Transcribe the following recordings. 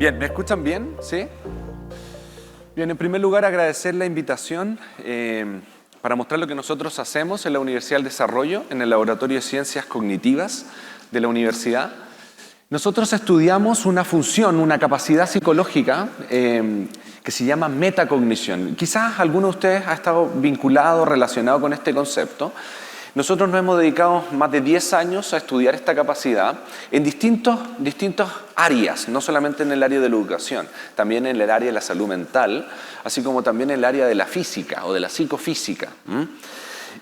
Bien, ¿me escuchan bien? ¿Sí? Bien, en primer lugar agradecer la invitación para mostrar lo que nosotros hacemos en la Universidad del Desarrollo, en el Laboratorio de Ciencias Cognitivas de la universidad. Nosotros estudiamos una función, una capacidad psicológica que se llama metacognición. Quizás alguno de ustedes ha estado vinculado, relacionado con este concepto. Nosotros nos hemos dedicado más de 10 años a estudiar esta capacidad en distintas áreas, no solamente en el área de la educación, también en el área de la salud mental, así como también en el área de la física o de la psicofísica.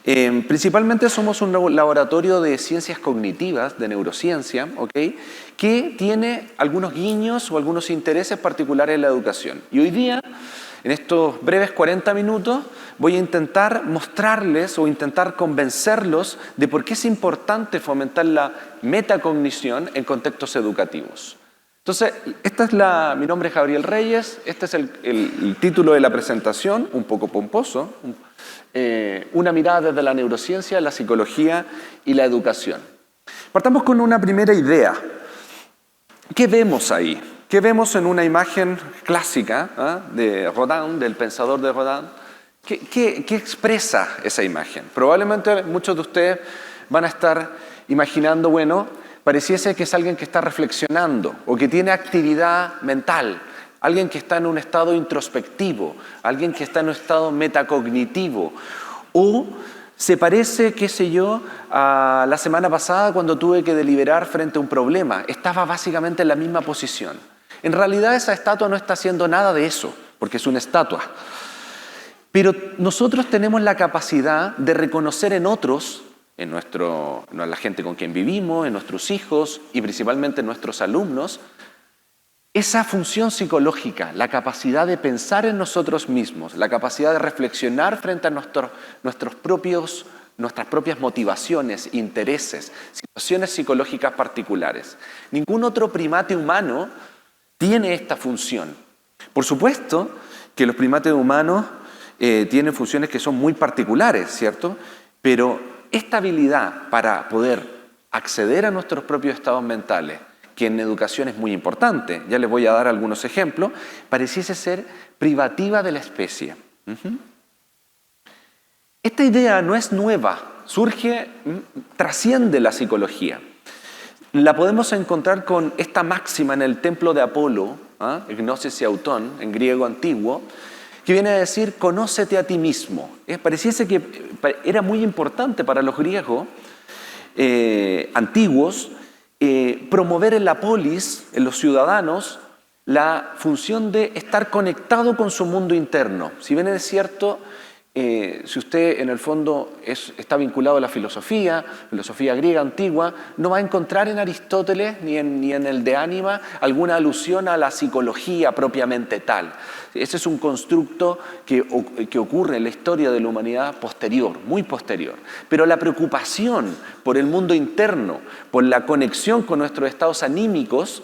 Principalmente somos un laboratorio de ciencias cognitivas, de neurociencia, que tiene algunos guiños o algunos intereses particulares en la educación. Y hoy día, en estos breves 40 minutos, voy a intentar mostrarles o intentar convencerlos de por qué es importante fomentar la metacognición en contextos educativos. Entonces, mi nombre es Gabriel Reyes, este es el título de la presentación, un poco pomposo, una mirada desde la neurociencia, la psicología y la educación. Partamos con una primera idea. ¿Qué vemos ahí? ¿Qué vemos en una imagen clásica de Rodin, del pensador de Rodin? ¿Qué expresa esa imagen? Probablemente muchos de ustedes van a estar imaginando, bueno, pareciese que es alguien que está reflexionando o que tiene actividad mental, alguien que está en un estado introspectivo, alguien que está en un estado metacognitivo, o se parece, qué sé yo, a la semana pasada cuando tuve que deliberar frente a un problema. Estaba básicamente en la misma posición. En realidad esa estatua no está haciendo nada de eso, porque es una estatua. Pero nosotros tenemos la capacidad de reconocer en otros, en la gente con quien vivimos, en nuestros hijos y principalmente en nuestros alumnos, esa función psicológica, la capacidad de pensar en nosotros mismos, la capacidad de reflexionar frente a nuestras propias motivaciones, intereses, situaciones psicológicas particulares. Ningún otro primate humano tiene esta función. Por supuesto que los primates humanos tienen funciones que son muy particulares, ¿cierto? Pero esta habilidad para poder acceder a nuestros propios estados mentales, que en educación es muy importante, ya les voy a dar algunos ejemplos, pareciese ser privativa de la especie. Esta idea no es nueva, trasciende la psicología. La podemos encontrar con esta máxima en el templo de Apolo, Gnosis y Autón, en griego antiguo, que viene a decir, conócete a ti mismo. Pareciese que era muy importante para los griegos antiguos promover en la polis, en los ciudadanos, la función de estar conectado con su mundo interno. Si bien es cierto, si usted en el fondo está vinculado a la filosofía griega antigua, no va a encontrar en Aristóteles ni en el De Anima alguna alusión a la psicología propiamente tal. Ese es un constructo que ocurre en la historia de la humanidad posterior, muy posterior. Pero la preocupación por el mundo interno, por la conexión con nuestros estados anímicos,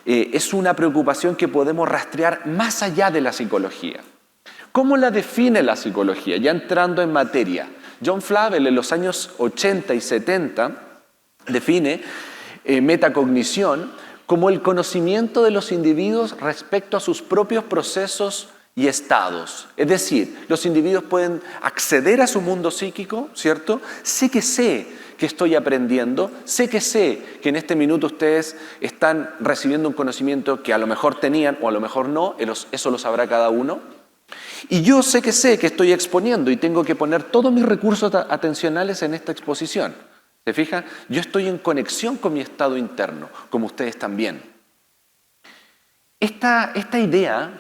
es una preocupación que podemos rastrear más allá de la psicología. ¿Cómo la define la psicología? Ya entrando en materia. John Flavel en los años 80 y 70 define metacognición como el conocimiento de los individuos respecto a sus propios procesos y estados. Es decir, los individuos pueden acceder a su mundo psíquico, ¿cierto? Sé que estoy aprendiendo, sé que en este minuto ustedes están recibiendo un conocimiento que a lo mejor tenían o a lo mejor no, eso lo sabrá cada uno. Y yo sé que estoy exponiendo y tengo que poner todos mis recursos atencionales en esta exposición. ¿Se fija? Yo estoy en conexión con mi estado interno, como ustedes también. Esta idea,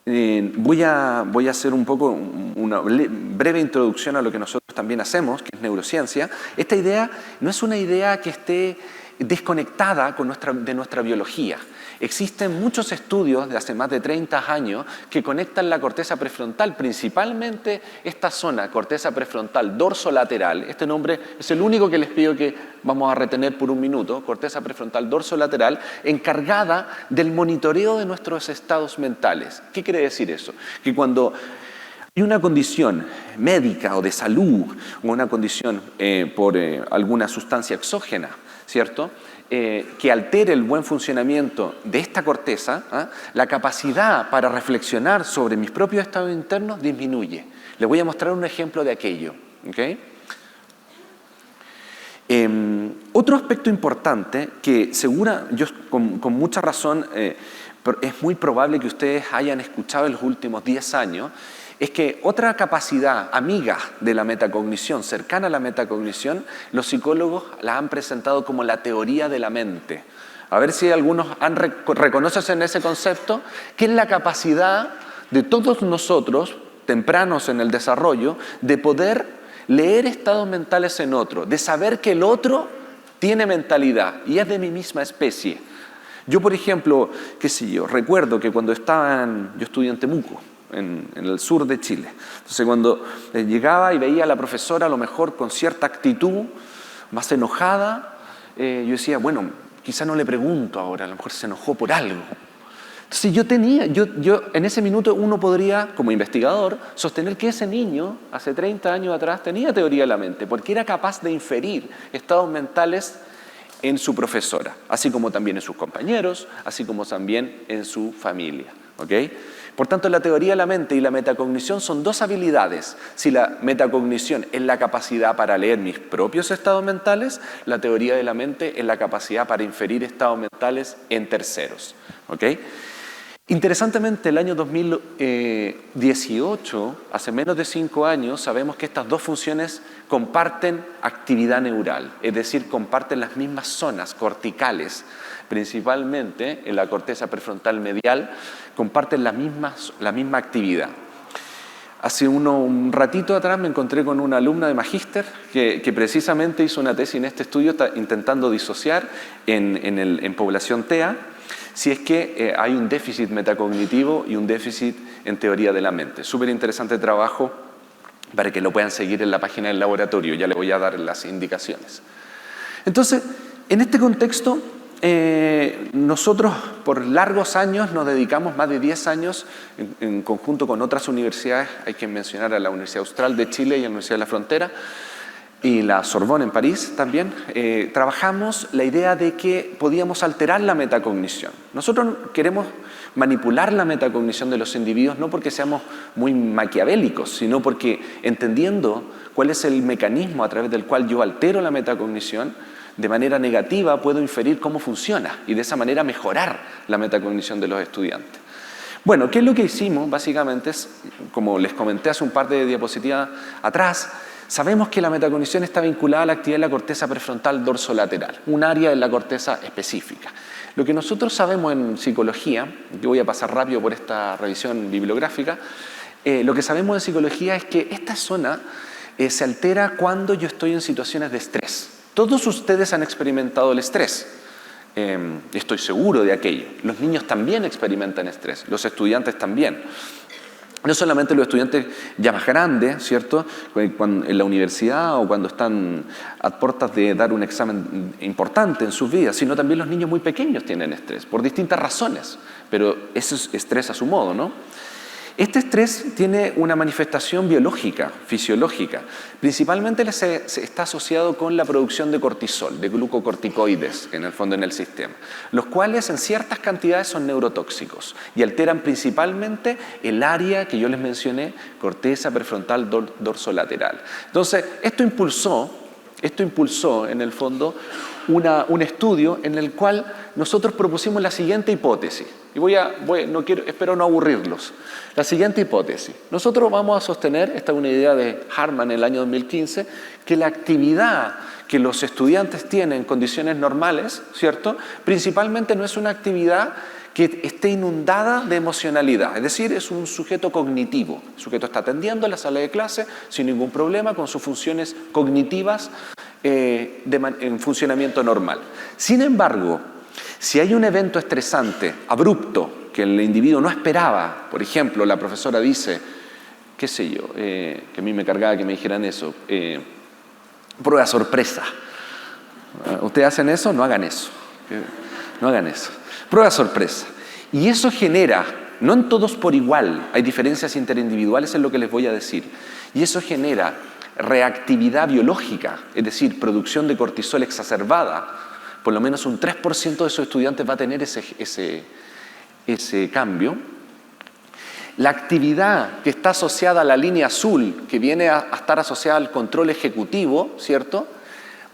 voy a hacer un poco una breve introducción a lo que nosotros también hacemos, que es neurociencia. Esta idea no es una idea que esté desconectada de nuestra biología. Existen muchos estudios de hace más de 30 años que conectan la corteza prefrontal, principalmente esta zona, corteza prefrontal dorsolateral. Este nombre es el único que les pido que vamos a retener por un minuto, corteza prefrontal dorsolateral, encargada del monitoreo de nuestros estados mentales. ¿Qué quiere decir eso? Que cuando y una condición médica o de salud, o una condición por alguna sustancia exógena, ¿cierto?, que altere el buen funcionamiento de esta corteza, la capacidad para reflexionar sobre mis propios estados internos disminuye. Les voy a mostrar un ejemplo de aquello. ¿Okay? Otro aspecto importante que yo con mucha razón, es muy probable que ustedes hayan escuchado en los últimos 10 años, es que otra capacidad amiga de la metacognición, cercana a la metacognición, los psicólogos la han presentado como la teoría de la mente. A ver si algunos reconocen en ese concepto, que es la capacidad de todos nosotros, tempranos en el desarrollo, de poder leer estados mentales en otro, de saber que el otro tiene mentalidad y es de mi misma especie. Yo, por ejemplo, recuerdo que cuando yo estudié en Temuco, en el sur de Chile. Entonces, cuando llegaba y veía a la profesora, a lo mejor con cierta actitud, más enojada, yo decía, bueno, quizá no le pregunto ahora, a lo mejor se enojó por algo. Entonces, yo en ese minuto uno podría, como investigador, sostener que ese niño, hace 30 años atrás, tenía teoría de la mente, porque era capaz de inferir estados mentales en su profesora, así como también en sus compañeros, así como también en su familia. ¿Okay? Por tanto, la teoría de la mente y la metacognición son dos habilidades. Si la metacognición es la capacidad para leer mis propios estados mentales, la teoría de la mente es la capacidad para inferir estados mentales en terceros. ¿Okay? Interesantemente, el año 2018, hace menos de 5 años, sabemos que estas dos funciones comparten actividad neural, es decir, comparten las mismas zonas corticales, principalmente en la corteza prefrontal medial, comparten la misma actividad. Hace un ratito atrás me encontré con una alumna de magíster que precisamente hizo una tesis en este estudio intentando disociar en población TEA si es que hay un déficit metacognitivo y un déficit en teoría de la mente. Súper interesante trabajo para que lo puedan seguir en la página del laboratorio. Ya les voy a dar las indicaciones. Entonces, en este contexto, nosotros por largos años nos dedicamos, más de 10 años, en conjunto con otras universidades, hay que mencionar a la Universidad Austral de Chile y a la Universidad de la Frontera, y la Sorbonne en París también, trabajamos la idea de que podíamos alterar la metacognición. Nosotros queremos manipular la metacognición de los individuos no porque seamos muy maquiavélicos, sino porque entendiendo cuál es el mecanismo a través del cual yo altero la metacognición, de manera negativa puedo inferir cómo funciona y de esa manera mejorar la metacognición de los estudiantes. Bueno, ¿qué es lo que hicimos? Básicamente es, como les comenté hace un par de diapositivas atrás, sabemos que la metacognición está vinculada a la actividad de la corteza prefrontal dorsolateral, un área de la corteza específica. Lo que nosotros sabemos en psicología, yo voy a pasar rápido por esta revisión bibliográfica, lo que sabemos en psicología es que esta zona se altera cuando yo estoy en situaciones de estrés. Todos ustedes han experimentado el estrés, estoy seguro de aquello. Los niños también experimentan estrés, los estudiantes también. No solamente los estudiantes ya más grandes, ¿cierto?, en la universidad o cuando están a puertas de dar un examen importante en sus vidas, sino también los niños muy pequeños tienen estrés, por distintas razones, pero eso es estrés a su modo, ¿no? Este estrés tiene una manifestación biológica, fisiológica. Principalmente está asociado con la producción de cortisol, de glucocorticoides, en el fondo en el sistema, los cuales en ciertas cantidades son neurotóxicos y alteran principalmente el área que yo les mencioné, corteza prefrontal dorsolateral. Entonces, esto impulsó en el fondo un estudio en el cual nosotros propusimos la siguiente hipótesis. Y espero no aburrirlos. La siguiente hipótesis. Nosotros vamos a sostener, esta es una idea de Hartman en el año 2015, que la actividad que los estudiantes tienen en condiciones normales, ¿cierto?, principalmente no es una actividad que esté inundada de emocionalidad, es decir, es un sujeto cognitivo. El sujeto está atendiendo en la sala de clase sin ningún problema con sus funciones cognitivas en funcionamiento normal. Sin embargo, si hay un evento estresante, abrupto, que el individuo no esperaba, por ejemplo, la profesora dice, qué sé yo, que a mí me cargaba que me dijeran eso, prueba sorpresa. ¿Ustedes hacen eso? No hagan eso. No hagan eso. Prueba sorpresa. Y eso genera no en todos por igual, hay diferencias interindividuales en lo que les voy a decir. Y eso genera reactividad biológica, es decir, producción de cortisol exacerbada. Por lo menos un 3% de esos estudiantes va a tener ese cambio. La actividad que está asociada a la línea azul, que viene a estar asociada al control ejecutivo, ¿cierto?,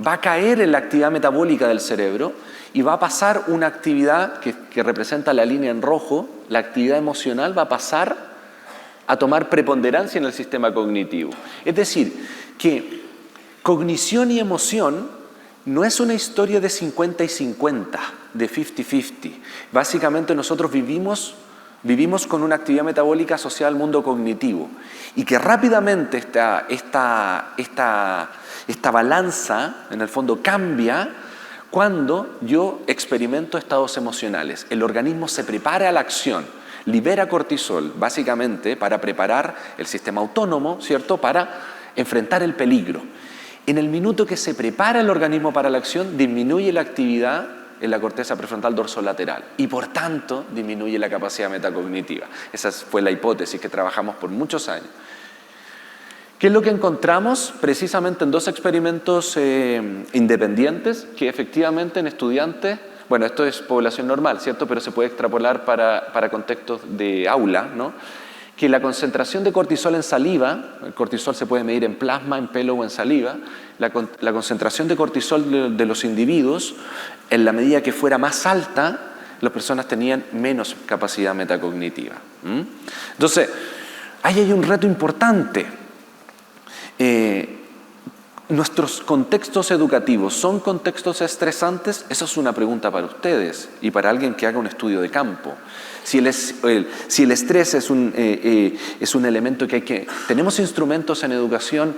va a caer en la actividad metabólica del cerebro y va a pasar una actividad que representa la línea en rojo, la actividad emocional va a pasar a tomar preponderancia en el sistema cognitivo. Es decir, que cognición y emoción no es una historia de 50 y 50, de 50-50. Básicamente nosotros vivimos con una actividad metabólica asociada al mundo cognitivo y que rápidamente esta balanza, en el fondo, cambia cuando yo experimento estados emocionales. El organismo se prepara a la acción, libera cortisol, básicamente para preparar el sistema autónomo, ¿cierto?, para enfrentar el peligro. En el minuto que se prepara el organismo para la acción, disminuye la actividad en la corteza prefrontal dorsolateral y por tanto disminuye la capacidad metacognitiva. Esa fue la hipótesis que trabajamos por muchos años. ¿Qué es lo que encontramos? Precisamente en 2 experimentos independientes que efectivamente en estudiantes, bueno, esto es población normal, ¿cierto?, pero se puede extrapolar para contextos de aula, ¿no?, que la concentración de cortisol en saliva, el cortisol se puede medir en plasma, en pelo o en saliva, la concentración de cortisol de los individuos, en la medida que fuera más alta, las personas tenían menos capacidad metacognitiva. Entonces, ahí hay un reto importante. ¿Nuestros contextos educativos son contextos estresantes? Esa es una pregunta para ustedes y para alguien que haga un estudio de campo. Si el estrés es un elemento que tenemos instrumentos en educación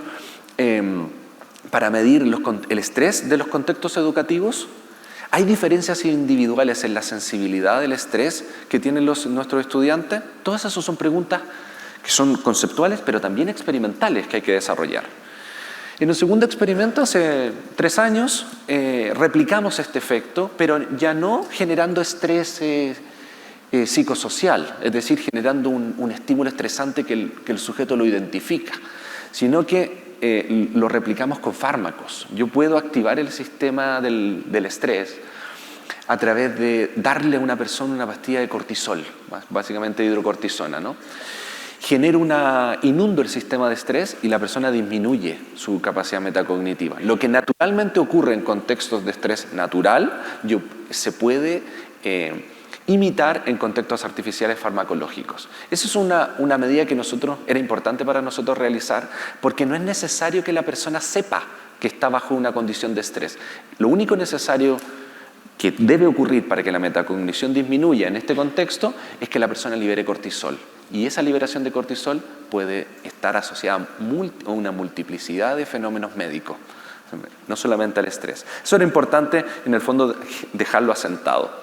para medir el estrés de los contextos educativos. ¿Hay diferencias individuales en la sensibilidad del estrés que tienen nuestros estudiantes? Todas esas son preguntas que son conceptuales, pero también experimentales que hay que desarrollar. En un segundo experimento, hace 3 años, replicamos este efecto, pero ya no generando estrés psicosocial, es decir, generando un estímulo estresante que el sujeto lo identifica, sino que lo replicamos con fármacos. Yo puedo activar el sistema del estrés a través de darle a una persona una pastilla de cortisol, básicamente hidrocortisona, ¿no? Inundo el sistema de estrés y la persona disminuye su capacidad metacognitiva. Lo que naturalmente ocurre en contextos de estrés natural, se puede imitar en contextos artificiales farmacológicos. Esa es una medida que era importante para nosotros realizar, porque no es necesario que la persona sepa que está bajo una condición de estrés. Lo único necesario que debe ocurrir para que la metacognición disminuya en este contexto es que la persona libere cortisol. Y esa liberación de cortisol puede estar asociada a una multiplicidad de fenómenos médicos, no solamente al estrés. Eso era importante, en el fondo, dejarlo asentado.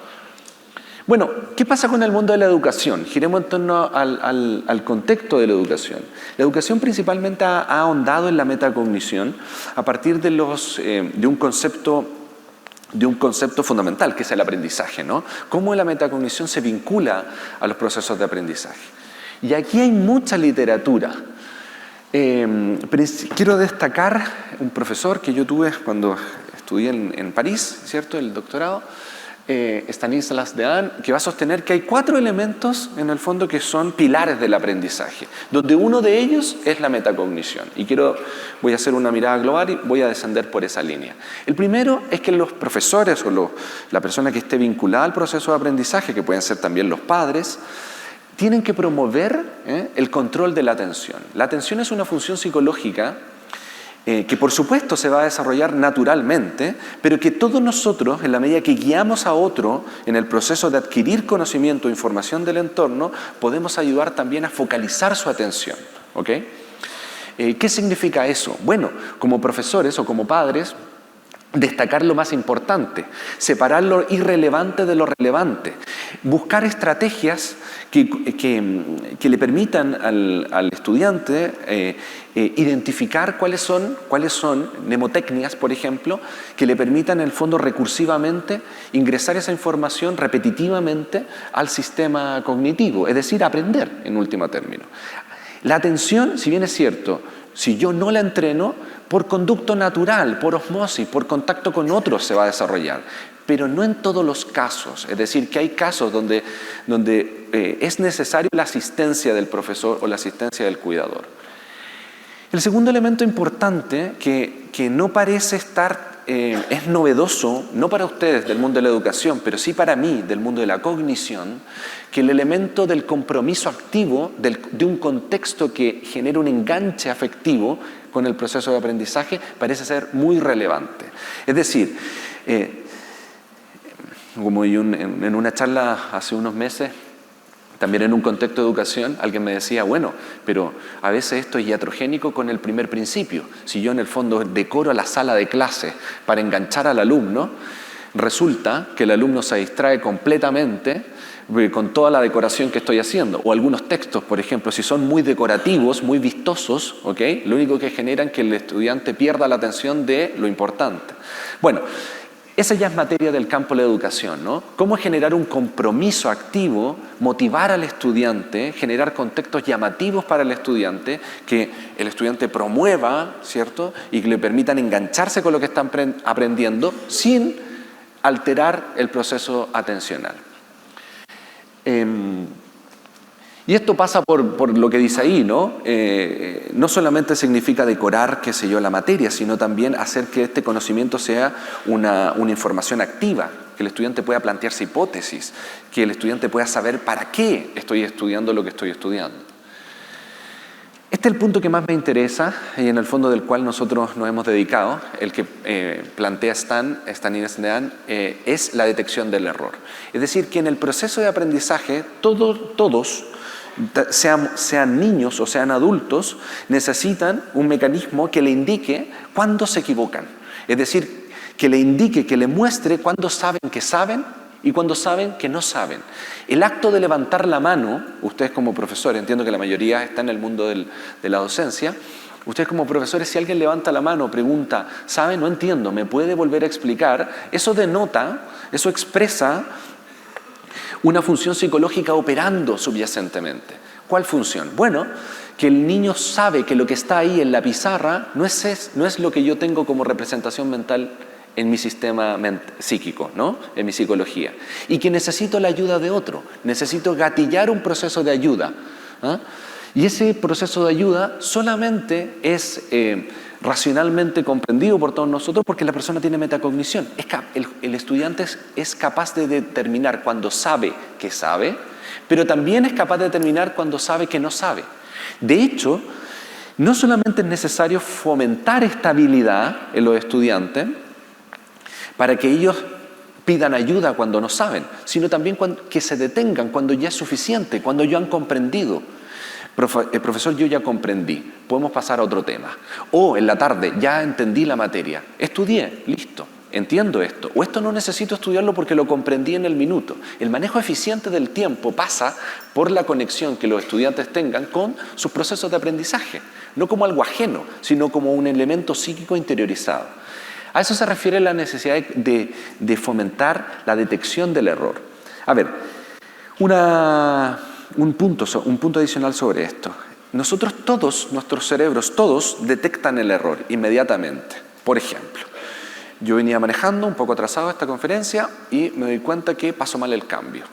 Bueno, ¿qué pasa con el mundo de la educación? Giremos en torno al contexto de la educación. La educación principalmente ha ahondado en la metacognición a partir de un concepto fundamental, que es el aprendizaje, ¿no? Cómo la metacognición se vincula a los procesos de aprendizaje. Y aquí hay mucha literatura. Quiero destacar un profesor que yo tuve cuando estudié en París, ¿cierto?, el doctorado, Stanislas Dehaene, que va a sostener que hay 4 elementos en el fondo que son pilares del aprendizaje, donde uno de ellos es la metacognición. Y voy a hacer una mirada global y voy a descender por esa línea. El primero es que los profesores o la persona que esté vinculada al proceso de aprendizaje, que pueden ser también los padres, tienen que promover el control de la atención. La atención es una función psicológica que por supuesto se va a desarrollar naturalmente, pero que todos nosotros, en la medida que guiamos a otro en el proceso de adquirir conocimiento o información del entorno, podemos ayudar también a focalizar su atención. ¿Okay? ¿Qué significa eso? Bueno, como profesores o como padres, Destacar lo más importante, separar lo irrelevante de lo relevante, buscar estrategias que le permitan al estudiante identificar cuáles son mnemotecnias, por ejemplo, que le permitan en el fondo recursivamente ingresar esa información repetitivamente al sistema cognitivo, es decir, aprender en último término. La atención, si bien es cierto, si yo no la entreno, por conducto natural, por osmosis, por contacto con otros se va a desarrollar, pero no en todos los casos. Es decir, que hay casos donde es necesario la asistencia del profesor o la asistencia del cuidador. El segundo elemento importante que no parece estar, es novedoso, no para ustedes del mundo de la educación, pero sí para mí del mundo de la cognición, que el elemento del compromiso activo, de un contexto que genera un enganche afectivo con el proceso de aprendizaje, parece ser muy relevante. Es decir, como en una charla hace unos meses, también en un contexto de educación, alguien me decía, bueno, pero a veces esto es iatrogénico con el primer principio. Si yo en el fondo decoro la sala de clase para enganchar al alumno, resulta que el alumno se distrae completamente con toda la decoración que estoy haciendo. O algunos textos, por ejemplo, si son muy decorativos, muy vistosos, ¿okay? Lo único que generan es que el estudiante pierda la atención de lo importante. Bueno, esa ya es materia del campo de la educación, ¿no? Cómo generar un compromiso activo, motivar al estudiante, generar contextos llamativos para el estudiante, que el estudiante promueva, ¿cierto? Y que le permitan engancharse con lo que están aprendiendo sin alterar el proceso atencional. Y esto pasa por lo que dice ahí, ¿no? No solamente significa decorar, qué sé yo, la materia, sino también hacer que este conocimiento sea una información activa, que el estudiante pueda plantearse hipótesis, que el estudiante pueda saber para qué estoy estudiando lo que estoy estudiando. Este es el punto que más me interesa y en el fondo del cual nosotros nos hemos dedicado, el que plantea Stanislas Dehaene, es la detección del error. Es decir, que en el proceso de aprendizaje todos sean niños o sean adultos, necesitan un mecanismo que le indique cuándo se equivocan. Es decir, que le indique, que le muestre cuándo saben que saben y cuándo saben que no saben. El acto de levantar la mano, ustedes como profesores, entiendo que la mayoría está en el mundo de la docencia, ustedes como profesores, si alguien levanta la mano, pregunta, ¿sabe? No entiendo, ¿me puede volver a explicar? Eso denota, eso expresa una función psicológica operando subyacentemente. ¿Cuál función? Bueno, que el niño sabe que lo que está ahí en la pizarra no es lo que yo tengo como representación mental en mi sistema psíquico, ¿no? En mi psicología. Y que necesito la ayuda de otro, necesito gatillar un proceso de ayuda. ¿Ah? Y ese proceso de ayuda solamente es racionalmente comprendido por todos nosotros porque la persona tiene metacognición. El estudiante es capaz de determinar cuando sabe que sabe, pero también es capaz de determinar cuando sabe que no sabe. De hecho, no solamente es necesario fomentar esta habilidad en los estudiantes para que ellos pidan ayuda cuando no saben, sino también que se detengan cuando ya es suficiente, cuando ya han comprendido. Profesor, yo ya comprendí, podemos pasar a otro tema. O en la tarde, ya entendí la materia, estudié, listo, entiendo esto. O esto no necesito estudiarlo porque lo comprendí en el minuto. El manejo eficiente del tiempo pasa por la conexión que los estudiantes tengan con sus procesos de aprendizaje. No como algo ajeno, sino como un elemento psíquico interiorizado. A eso se refiere la necesidad de fomentar la detección del error. A ver, un punto adicional sobre esto. Nosotros todos, nuestros cerebros, todos detectan el error inmediatamente. Por ejemplo, yo venía manejando un poco atrasado a esta conferencia y me doy cuenta que pasó mal el cambio,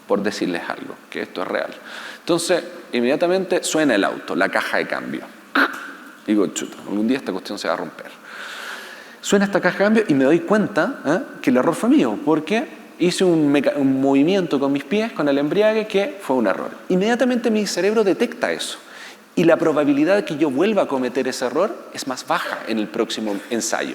por decirles algo, que esto es real. Entonces, inmediatamente suena el auto, la caja de cambio. Digo, chuta, algún día esta cuestión se va a romper. Suena esta caja de cambio y me doy cuenta que el error fue mío, porque hice un movimiento con mis pies, con el embriague, que fue un error. Inmediatamente mi cerebro detecta eso. Y la probabilidad de que yo vuelva a cometer ese error es más baja en el próximo ensayo,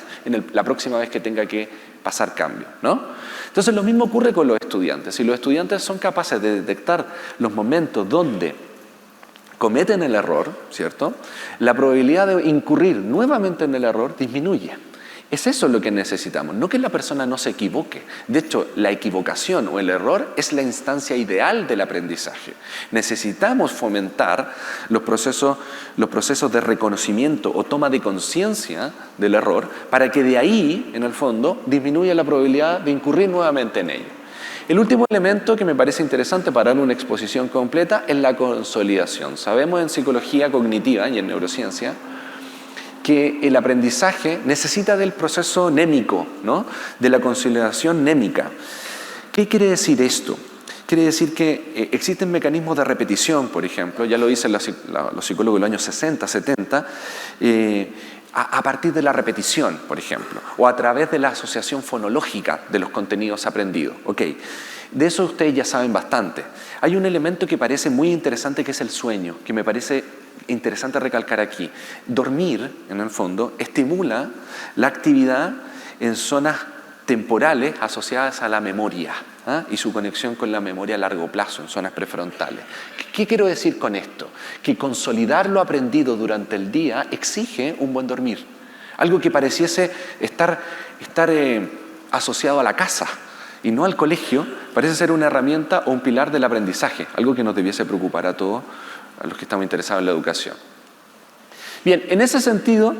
la próxima vez que tenga que pasar cambio, ¿no? Entonces lo mismo ocurre con los estudiantes. Si los estudiantes son capaces de detectar los momentos donde cometen el error, ¿cierto? La probabilidad de incurrir nuevamente en el error disminuye. Es eso lo que necesitamos, no que la persona no se equivoque. De hecho, la equivocación o el error es la instancia ideal del aprendizaje. Necesitamos fomentar los procesos de reconocimiento o toma de conciencia del error para que de ahí, en el fondo, disminuya la probabilidad de incurrir nuevamente en ello. El último elemento que me parece interesante para dar una exposición completa es la consolidación. Sabemos en psicología cognitiva y en neurociencia que el aprendizaje necesita del proceso némico, ¿no? De la consolidación némica. ¿Qué quiere decir esto? Quiere decir que existen mecanismos de repetición, por ejemplo, ya lo dicen los psicólogos de los años 60, 70, a partir de la repetición, por ejemplo, o a través de la asociación fonológica de los contenidos aprendidos. Okay. De eso ustedes ya saben bastante. Hay un elemento que parece muy interesante, que es el sueño, que me parece interesante recalcar aquí. Dormir, en el fondo, estimula la actividad en zonas temporales asociadas a la memoria, ¿eh? Y su conexión con la memoria a largo plazo, en zonas prefrontales. ¿Qué quiero decir con esto? Que consolidar lo aprendido durante el día exige un buen dormir. Algo que pareciese estar asociado a la casa y no al colegio, parece ser una herramienta o un pilar del aprendizaje, algo que nos debiese preocupar a todos, a los que estamos interesados en la educación. Bien, en ese sentido,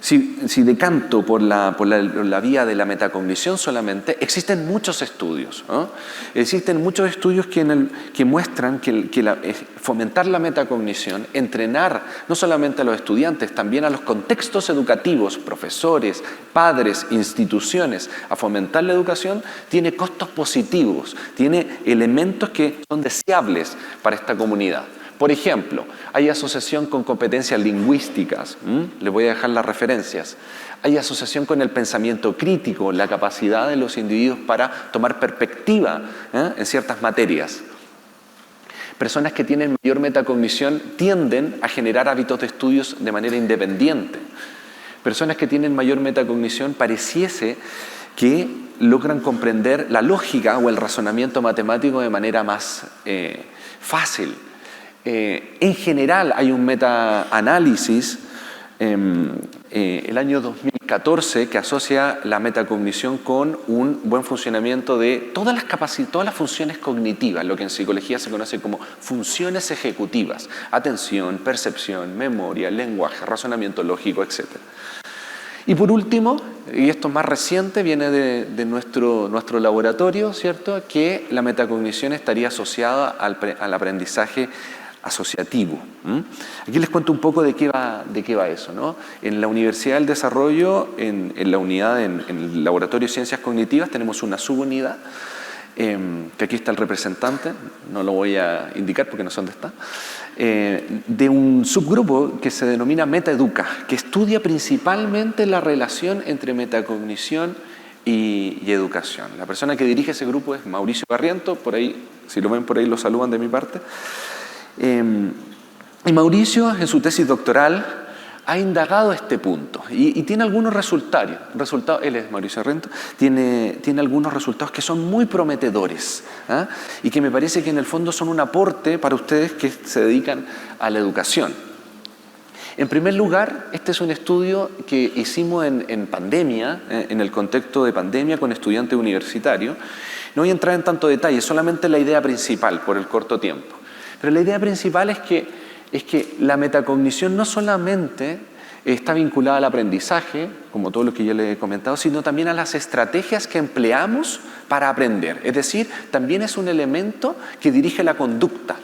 si decanto por la vía de la metacognición solamente, existen muchos estudios, ¿no? Existen muchos estudios que muestran que fomentar la metacognición, entrenar no solamente a los estudiantes, también a los contextos educativos, profesores, padres, instituciones, a fomentar la educación, tiene costos positivos, tiene elementos que son deseables para esta comunidad. Por ejemplo, hay asociación con competencias lingüísticas, les voy a dejar las referencias. Hay asociación con el pensamiento crítico, la capacidad de los individuos para tomar perspectiva en ciertas materias. Personas que tienen mayor metacognición tienden a generar hábitos de estudios de manera independiente. Personas que tienen mayor metacognición pareciese que logran comprender la lógica o el razonamiento matemático de manera más fácil. En general hay un meta-análisis el año 2014 que asocia la metacognición con un buen funcionamiento de todas las funciones cognitivas, lo que en psicología se conoce como funciones ejecutivas: atención, percepción, memoria, lenguaje, razonamiento lógico, etc. Y por último, y esto es más reciente, viene de nuestro laboratorio, ¿cierto?, que la metacognición estaría asociada al aprendizaje asociativo. Aquí les cuento un poco de qué va eso, ¿no? En la Universidad del Desarrollo, en la unidad, en el Laboratorio de Ciencias Cognitivas, tenemos una subunidad, que aquí está el representante, no lo voy a indicar porque no sé dónde está, de un subgrupo que se denomina MetaEduca, que estudia principalmente la relación entre metacognición y educación. La persona que dirige ese grupo es Mauricio Barriento, por ahí, si lo ven por ahí, lo saludan de mi parte. Y Mauricio, en su tesis doctoral, ha indagado este punto y tiene algunos resultados. Él es Mauricio Barriento, tiene algunos resultados que son muy prometedores, ¿eh? Y que me parece que en el fondo son un aporte para ustedes que se dedican a la educación. En primer lugar, este es un estudio que hicimos en pandemia, en el contexto de pandemia con estudiantes universitarios. No voy a entrar en tanto detalle, solamente la idea principal por el corto tiempo. Pero la idea principal es que la metacognición no solamente está vinculada al aprendizaje, como todo lo que yo les he comentado, sino también a las estrategias que empleamos para aprender. Es decir, también es un elemento que dirige la conducta.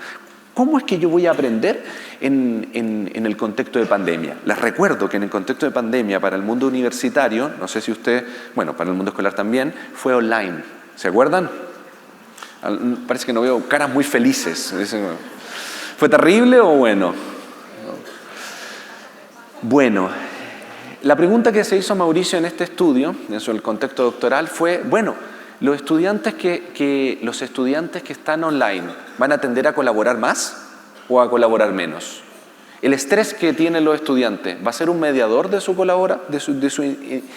¿Cómo es que yo voy a aprender en el contexto de pandemia? Les recuerdo que en el contexto de pandemia para el mundo universitario, no sé si usted, bueno, para el mundo escolar también, fue online. ¿Se acuerdan? Parece que no veo caras muy felices. ¿Fue terrible o bueno? Bueno, la pregunta que se hizo a Mauricio en este estudio, en el contexto doctoral, fue, bueno, los estudiantes que están online, ¿van a tender a colaborar más o a colaborar menos? El estrés que tienen los estudiantes, ¿va a ser un mediador de su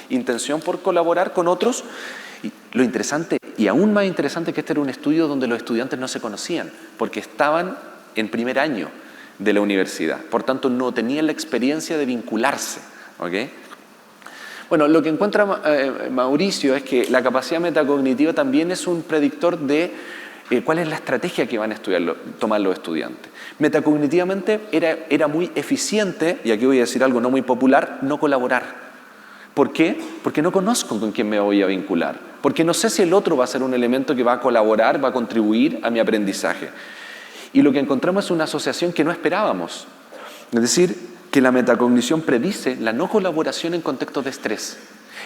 intención por colaborar con otros? Y lo interesante, y aún más interesante, que este era un estudio donde los estudiantes no se conocían, porque estaban en primer año de la universidad, por tanto no tenían la experiencia de vincularse, ¿ok? Bueno, lo que encuentra Mauricio es que la capacidad metacognitiva también es un predictor de cuál es la estrategia que van a tomar los estudiantes. Metacognitivamente era muy eficiente, y aquí voy a decir algo no muy popular, no colaborar. ¿Por qué? Porque no conozco con quién me voy a vincular. Porque no sé si el otro va a ser un elemento que va a colaborar, va a contribuir a mi aprendizaje. Y lo que encontramos es una asociación que no esperábamos. Es decir, que la metacognición predice la no colaboración en contextos de estrés.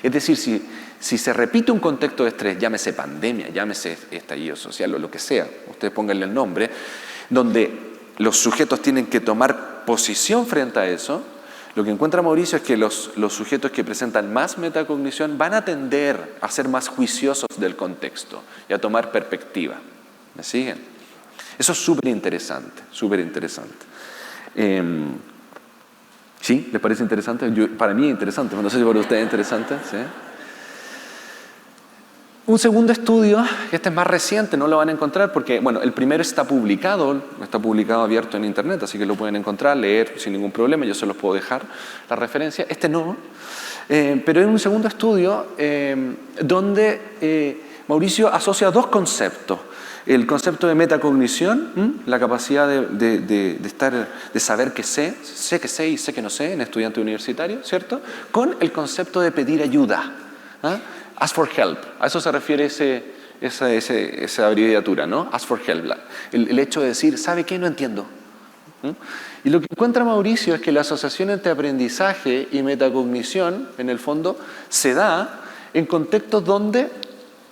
Es decir, si se repite un contexto de estrés, llámese pandemia, llámese estallido social o lo que sea, ustedes pónganle el nombre, donde los sujetos tienen que tomar posición frente a eso, lo que encuentra Mauricio es que los sujetos que presentan más metacognición van a tender a ser más juiciosos del contexto y a tomar perspectiva. ¿Me siguen? Eso es súper interesante, súper interesante. ¿Sí? ¿Les parece interesante? Para mí es interesante, no sé si para ustedes es interesante. ¿Sí? Un segundo estudio, este es más reciente, no lo van a encontrar porque, bueno, el primero está publicado abierto en internet, así que lo pueden encontrar, leer sin ningún problema, yo se los puedo dejar la referencia. Este no, pero es un segundo estudio donde Mauricio asocia dos conceptos. El concepto de metacognición, la capacidad de saber que sé que sé y sé que no sé en estudiante universitario, ¿cierto? Con el concepto de pedir ayuda. Ask for help. A eso se refiere esa abreviatura, ¿no? Ask for help. El hecho de decir, ¿sabe qué? No entiendo. Y lo que encuentra Mauricio es que la asociación entre aprendizaje y metacognición, en el fondo, se da en contextos donde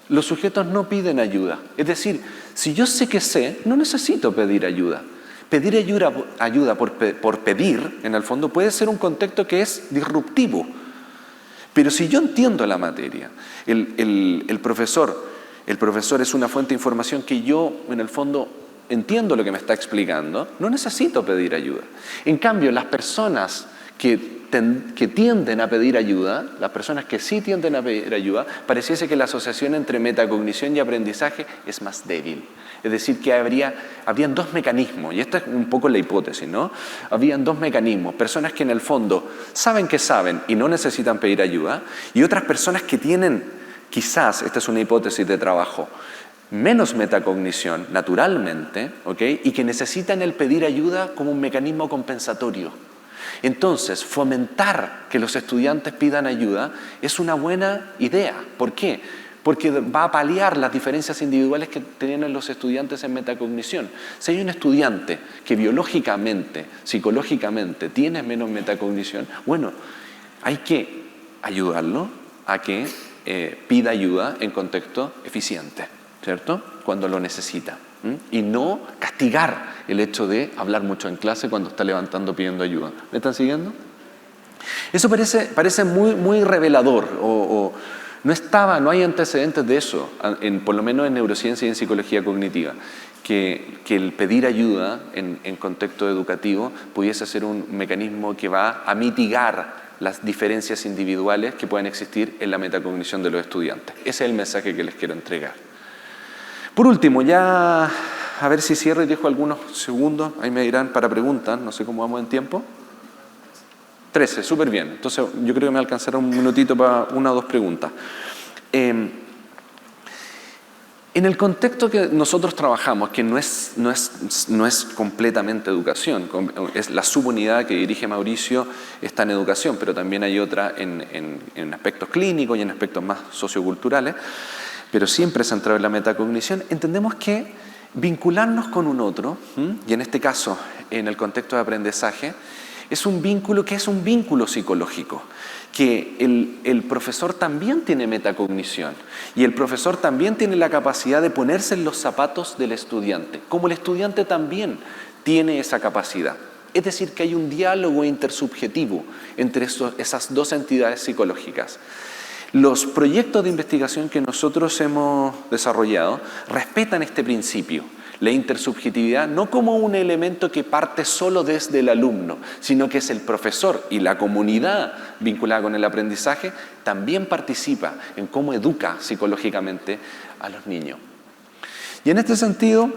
los sujetos no piden ayuda. Es decir, si yo sé que sé, no necesito pedir ayuda. Pedir ayuda por pedir, en el fondo, puede ser un contexto que es disruptivo. Pero si yo entiendo la materia, el profesor es una fuente de información que yo, en el fondo, entiendo lo que me está explicando, no necesito pedir ayuda. En cambio, las personas que tienden a pedir ayuda, las personas que sí tienden a pedir ayuda, pareciese que la asociación entre metacognición y aprendizaje es más débil. Es decir, que habían dos mecanismos, y esta es un poco la hipótesis, ¿no? Habían dos mecanismos, personas que en el fondo saben que saben y no necesitan pedir ayuda, y otras personas que tienen, quizás, esta es una hipótesis de trabajo, menos metacognición, naturalmente, ¿ok? Y que necesitan el pedir ayuda como un mecanismo compensatorio. Entonces, fomentar que los estudiantes pidan ayuda es una buena idea. ¿Por qué? Porque va a paliar las diferencias individuales que tienen los estudiantes en metacognición. Si hay un estudiante que biológicamente, psicológicamente tiene menos metacognición, bueno, hay que ayudarlo a que pida ayuda en contexto eficiente, ¿cierto? Cuando lo necesita. Y no castigar el hecho de hablar mucho en clase cuando está levantando pidiendo ayuda. ¿Me están siguiendo? Eso parece muy revelador no hay antecedentes de eso, por lo menos en neurociencia y en psicología cognitiva, que el pedir ayuda en contexto educativo pudiese ser un mecanismo que va a mitigar las diferencias individuales que pueden existir en la metacognición de los estudiantes. Ese es el mensaje que les quiero entregar. Por último, ya a ver si cierro y dejo algunos segundos, ahí me dirán para preguntas, no sé cómo vamos en tiempo. 13, súper bien. Entonces yo creo que me alcanzará un minutito para una o dos preguntas. En el contexto que nosotros trabajamos, que no es completamente educación, es la subunidad que dirige Mauricio, está en educación, pero también hay otra en aspectos clínicos y en aspectos más socioculturales, pero siempre centrado en la metacognición, entendemos que vincularnos con un otro, y en este caso, en el contexto de aprendizaje, es un vínculo psicológico, que el profesor también tiene metacognición y el profesor también tiene la capacidad de ponerse en los zapatos del estudiante, como el estudiante también tiene esa capacidad. Es decir, que hay un diálogo intersubjetivo entre esas dos entidades psicológicas. Los proyectos de investigación que nosotros hemos desarrollado respetan este principio. La intersubjetividad no como un elemento que parte solo desde el alumno, sino que es el profesor y la comunidad vinculada con el aprendizaje también participa en cómo educa psicológicamente a los niños. Y en este sentido,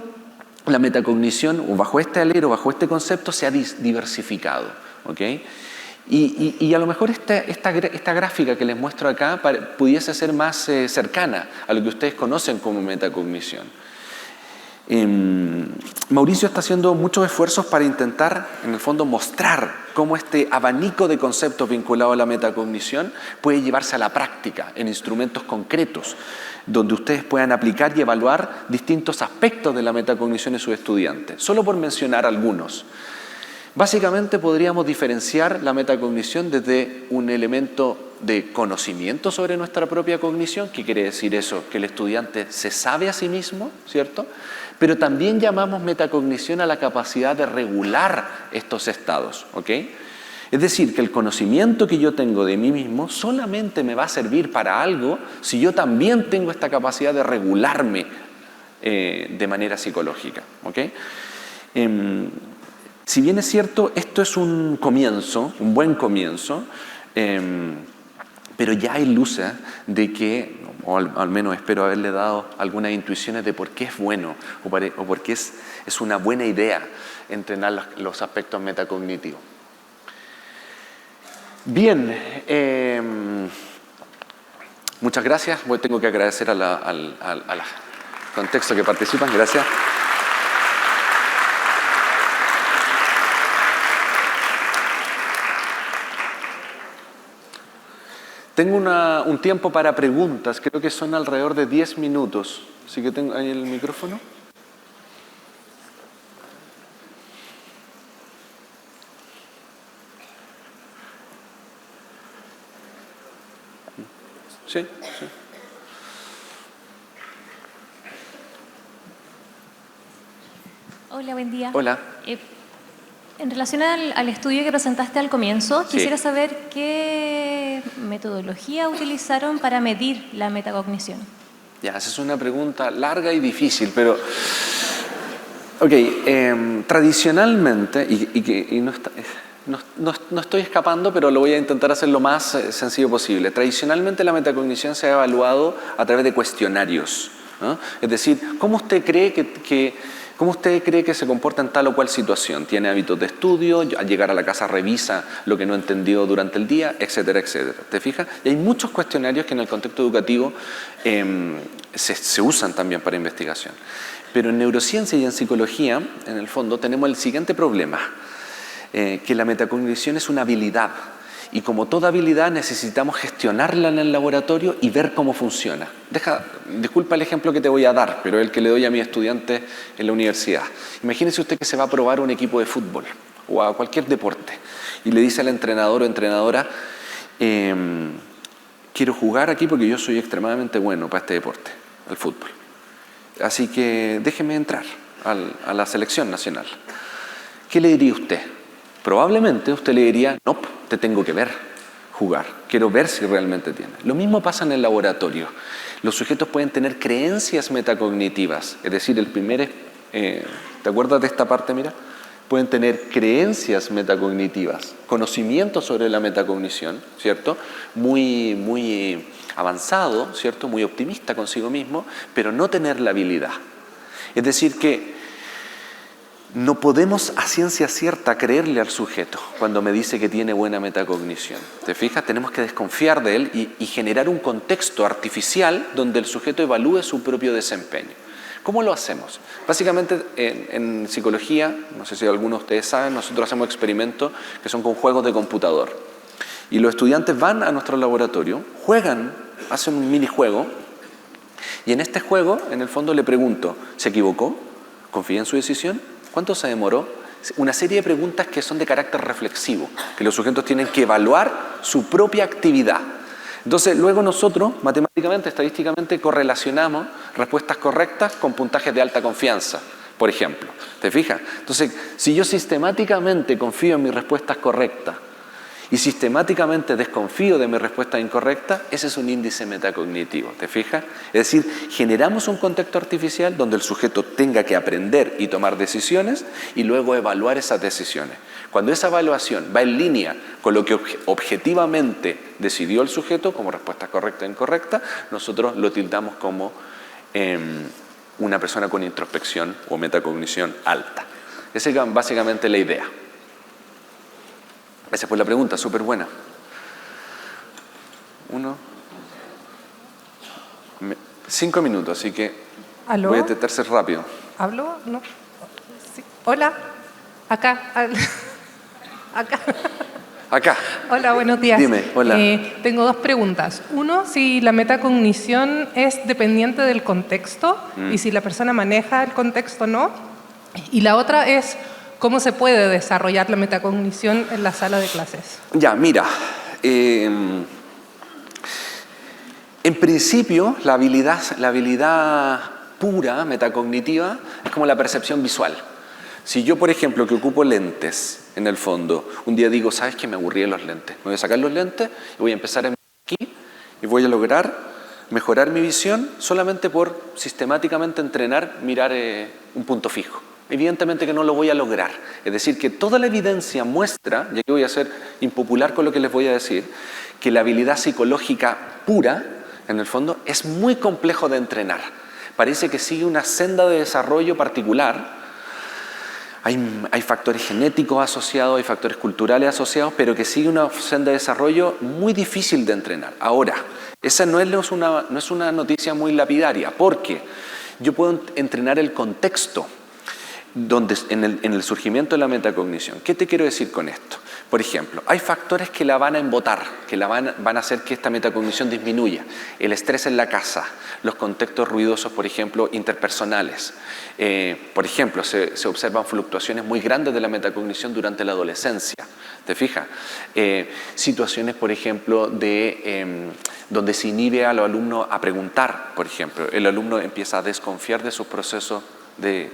la metacognición, bajo este alero, bajo este concepto, se ha diversificado, ¿ok? Y a lo mejor esta gráfica que les muestro acá pudiese ser más cercana a lo que ustedes conocen como metacognición. Mauricio está haciendo muchos esfuerzos para intentar, en el fondo, mostrar cómo este abanico de conceptos vinculado a la metacognición puede llevarse a la práctica en instrumentos concretos, donde ustedes puedan aplicar y evaluar distintos aspectos de la metacognición en sus estudiantes. Solo por mencionar algunos. Básicamente podríamos diferenciar la metacognición desde un elemento de conocimiento sobre nuestra propia cognición. ¿Qué quiere decir eso? Que el estudiante se sabe a sí mismo, ¿cierto? Pero también llamamos metacognición a la capacidad de regular estos estados, ¿ok? Es decir, que el conocimiento que yo tengo de mí mismo solamente me va a servir para algo si yo también tengo esta capacidad de regularme de manera psicológica, ¿ok? Si bien es cierto, esto es un comienzo, un buen comienzo, pero ya hay luces de que, o al menos espero haberle dado algunas intuiciones de por qué es bueno o por qué es una buena idea entrenar los aspectos metacognitivos. Bien, muchas gracias. Tengo que agradecer al contexto que participan. Gracias. Tengo un tiempo para preguntas, creo que son alrededor de 10 minutos. Así que tengo ahí el micrófono. Sí, sí. Hola, buen día. Hola. En relación al estudio que presentaste al comienzo, Sí. quisiera saber qué metodología utilizaron para medir la metacognición. Ya, esa es una pregunta larga y difícil, pero... Ok, tradicionalmente, y no estoy escapando, pero lo voy a intentar hacer lo más sencillo posible. Tradicionalmente la metacognición se ha evaluado a través de cuestionarios, ¿no? Es decir, ¿cómo usted cree que se comporta en tal o cual situación? ¿Tiene hábitos de estudio? Al llegar a la casa revisa lo que no entendió durante el día, etcétera, etcétera. ¿Te fijas? Y hay muchos cuestionarios que en el contexto educativo se usan también para investigación. Pero en neurociencia y en psicología, en el fondo, tenemos el siguiente problema, que la metacognición es una habilidad. Y como toda habilidad necesitamos gestionarla en el laboratorio y ver cómo funciona. Disculpa el ejemplo que te voy a dar, pero es el que le doy a mis estudiantes en la universidad. Imagínese usted que se va a probar un equipo de fútbol o a cualquier deporte y le dice al entrenador o entrenadora, quiero jugar aquí porque yo soy extremadamente bueno para este deporte, el fútbol. Así que déjeme entrar a la selección nacional. ¿Qué le diría usted? Probablemente usted le diría, no, te tengo que ver jugar, quiero ver si realmente tiene. Lo mismo pasa en el laboratorio. Los sujetos pueden tener creencias metacognitivas, es decir, ¿te acuerdas de esta parte, mira? Pueden tener creencias metacognitivas, conocimientos sobre la metacognición, ¿cierto? Muy avanzado, ¿cierto? Muy optimista consigo mismo, pero no tener la habilidad. Es decir, que no podemos a ciencia cierta creerle al sujeto cuando me dice que tiene buena metacognición. ¿Te fijas? Tenemos que desconfiar de él y generar un contexto artificial donde el sujeto evalúe su propio desempeño. ¿Cómo lo hacemos? Básicamente en psicología, no sé si algunos de ustedes saben, nosotros hacemos experimentos que son con juegos de computador. Y los estudiantes van a nuestro laboratorio, juegan, hacen un minijuego, y en este juego, en el fondo le pregunto, ¿se equivocó? ¿Confía en su decisión? ¿Cuánto se demoró? Una serie de preguntas que son de carácter reflexivo, que los sujetos tienen que evaluar su propia actividad. Entonces, luego nosotros, matemáticamente, estadísticamente, correlacionamos respuestas correctas con puntajes de alta confianza, por ejemplo. ¿Te fijas? Entonces, si yo sistemáticamente confío en mis respuestas correctas y sistemáticamente desconfío de mi respuesta incorrecta, ese es un índice metacognitivo, ¿te fijas? Es decir, generamos un contexto artificial donde el sujeto tenga que aprender y tomar decisiones y luego evaluar esas decisiones. Cuando esa evaluación va en línea con lo que objetivamente decidió el sujeto como respuesta correcta o incorrecta, nosotros lo tildamos como una persona con introspección o metacognición alta. Esa es básicamente la idea. Gracias por la pregunta, súper buena. 5 minutos, así que ¿Aló? voy a intentar ser rápido. ¿Hablo? No. Sí. Hola. Acá. Acá. Acá. Hola, buenos días. Dime, hola. Tengo 2 preguntas. Uno, si la metacognición es dependiente del contexto y si la persona maneja el contexto o no. Y la otra es, ¿cómo se puede desarrollar la metacognición en la sala de clases? Ya, mira. En principio, la habilidad pura, metacognitiva, es como la percepción visual. Si yo, por ejemplo, que ocupo lentes, en el fondo, un día digo, ¿sabes qué? Me aburrí de los lentes. Me voy a sacar los lentes y voy a empezar a mirar aquí y voy a lograr mejorar mi visión solamente por sistemáticamente mirar un punto fijo. Evidentemente que no lo voy a lograr. Es decir, que toda la evidencia muestra, y aquí voy a ser impopular con lo que les voy a decir, que la habilidad psicológica pura, en el fondo, es muy complejo de entrenar. Parece que sigue una senda de desarrollo particular. Hay factores genéticos asociados, hay factores culturales asociados, pero que sigue una senda de desarrollo muy difícil de entrenar. Ahora, esa no es una noticia muy lapidaria, porque yo puedo entrenar el contexto en el surgimiento de la metacognición. ¿Qué te quiero decir con esto? Por ejemplo, hay factores que la van a embotar, que van a hacer que esta metacognición disminuya. El estrés en la casa, los contextos ruidosos, por ejemplo, interpersonales. Por ejemplo, se observan fluctuaciones muy grandes de la metacognición durante la adolescencia. ¿Te fijas? Situaciones, por ejemplo, donde se inhibe a los alumnos a preguntar, por ejemplo. El alumno empieza a desconfiar de sus procesos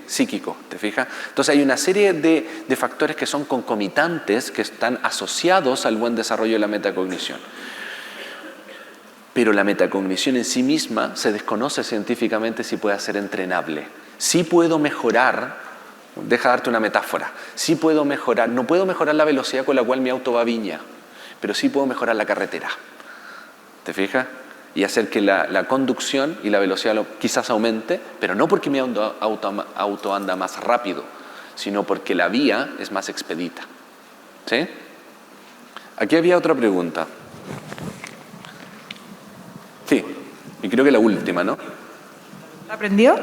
psíquico, ¿te fijas? Entonces hay una serie de factores que son concomitantes, que están asociados al buen desarrollo de la metacognición. Pero la metacognición en sí misma se desconoce científicamente si puede ser entrenable. Sí puedo mejorar, deja darte una metáfora, sí puedo mejorar, no puedo mejorar la velocidad con la cual mi auto va a Viña, pero sí puedo mejorar la carretera. ¿Te fijas? Y hacer que la conducción y la velocidad quizás aumente, pero no porque mi auto anda más rápido, sino porque la vía es más expedita. ¿Sí? Aquí había otra pregunta. Sí, y creo que la última, ¿no? ¿Aprendió?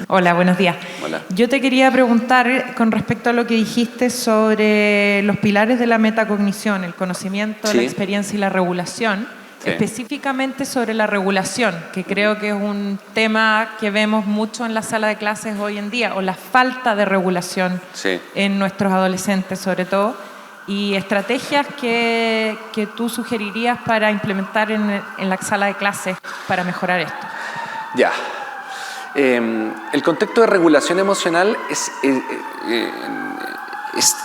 Hola, buenos días. Hola. Yo te quería preguntar con respecto a lo que dijiste sobre los pilares de la metacognición, el conocimiento, Sí. la experiencia y la regulación. Sí. Específicamente sobre la regulación, que creo que es un tema que vemos mucho en la sala de clases hoy en día, o la falta de regulación Sí. en nuestros adolescentes sobre todo, y estrategias que tú sugerirías para implementar en la sala de clases para mejorar esto. Ya. El contexto de regulación emocional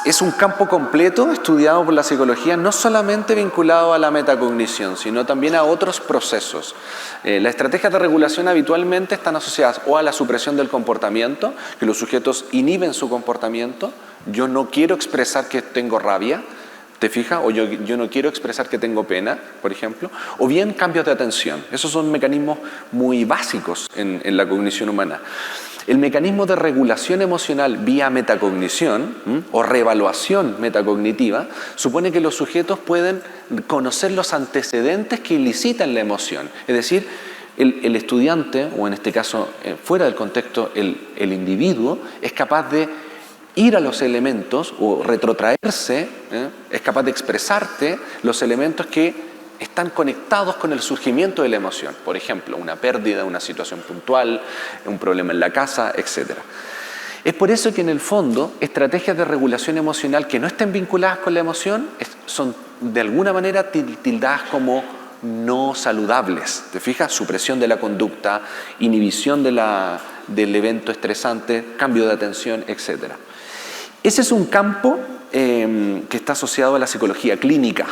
es un campo completo estudiado por la psicología, no solamente vinculado a la metacognición, sino también a otros procesos. Las estrategias de regulación habitualmente están asociadas o a la supresión del comportamiento, que los sujetos inhiben su comportamiento. Yo no quiero expresar que tengo rabia, ¿te fijas? O yo no quiero expresar que tengo pena, por ejemplo. O bien cambios de atención. Esos son mecanismos muy básicos en la cognición humana. El mecanismo de regulación emocional vía metacognición o reevaluación metacognitiva supone que los sujetos pueden conocer los antecedentes que elicitan la emoción. Es decir, el estudiante, o en este caso fuera del contexto el individuo, es capaz de ir a los elementos o retrotraerse, es capaz de expresarte los elementos que están conectados con el surgimiento de la emoción. Por ejemplo, una pérdida, una situación puntual, un problema en la casa, etc. Es por eso que en el fondo estrategias de regulación emocional que no estén vinculadas con la emoción son de alguna manera tildadas como no saludables. ¿Te fijas? Supresión de la conducta, inhibición del evento estresante, cambio de atención, etc. Ese es un campo que está asociado a la psicología clínica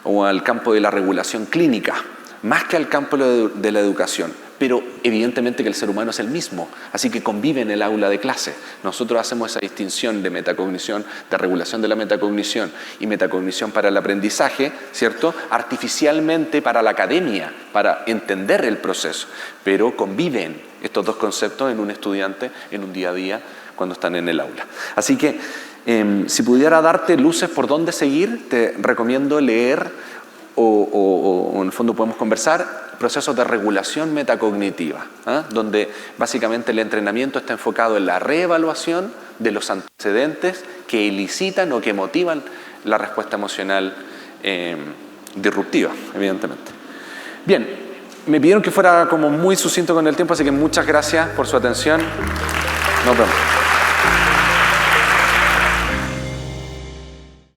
o al campo de la regulación clínica, más que al campo de la educación. Pero evidentemente que el ser humano es el mismo, así que convive en el aula de clase. Nosotros hacemos esa distinción de metacognición, de regulación de la metacognición y metacognición para el aprendizaje, ¿cierto? Artificialmente para la academia, para entender el proceso, pero conviven estos dos conceptos en un estudiante en un día a día cuando están en el aula. Así que Si pudiera darte luces por dónde seguir, te recomiendo leer o en el fondo podemos conversar procesos de regulación metacognitiva, donde básicamente el entrenamiento está enfocado en la reevaluación de los antecedentes que elicitan o que motivan la respuesta emocional disruptiva, evidentemente. Bien, me pidieron que fuera como muy sucinto con el tiempo, así que muchas gracias por su atención. Nos vemos.